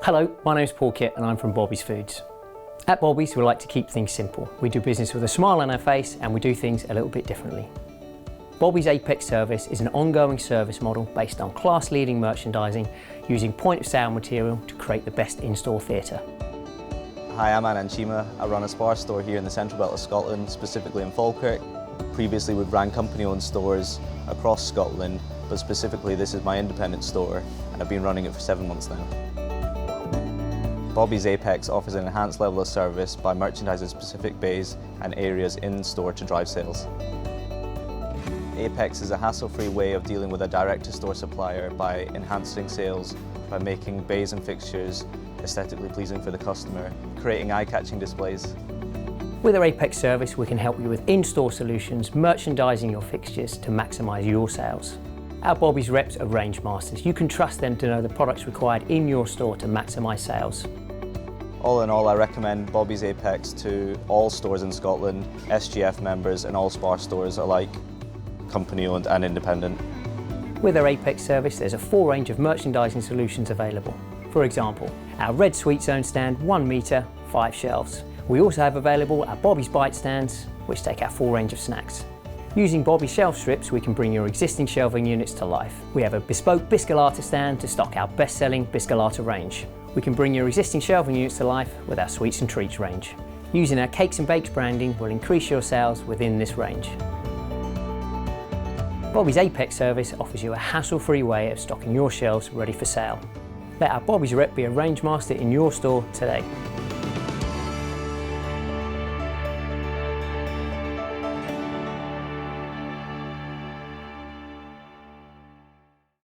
Hello, my name's Paul Kitt and I'm from Bobby's Foods. At Bobby's we like to keep things simple. We do business with a smile on our face and we do things a little bit differently. Bobby's Apex service is an ongoing service model based on class-leading merchandising using point-of-sale material to create the best in-store theatre. Hi, I'm Anand Chima. I run a Spar store here in the central belt of Scotland, specifically in Falkirk. Previously we've ran company-owned stores across Scotland, but specifically this is my independent store and I've been running it for 7 months now. Bobby's Apex offers an enhanced level of service by merchandising specific bays and areas in store to drive sales. Apex is a hassle-free way of dealing with a direct-to-store supplier by enhancing sales, by making bays and fixtures aesthetically pleasing for the customer, creating eye-catching displays. With our Apex service we can help you with in-store solutions, merchandising your fixtures to maximise your sales. Our Bobby's reps are range masters. You can trust them to know the products required in your store to maximise sales. All in all, I recommend Bobby's Apex to all stores in Scotland, SGF members and all Spar stores alike, company-owned and independent. With our Apex service there's a full range of merchandising solutions available. For example, our red sweet zone stand, 1 metre, 5 shelves. We also have available our Bobby's Bite stands, which take our full range of snacks. Using Bobby's shelf strips, we can bring your existing shelving units to life. We have a bespoke Biscolata stand to stock our best-selling Biscolata range. We can bring your existing shelving units to life with our sweets and treats range. Using our cakes and bakes branding will increase your sales within this range. Bobby's Apex service offers you a hassle-free way of stocking your shelves ready for sale. Let our Bobby's rep be a range master in your store today.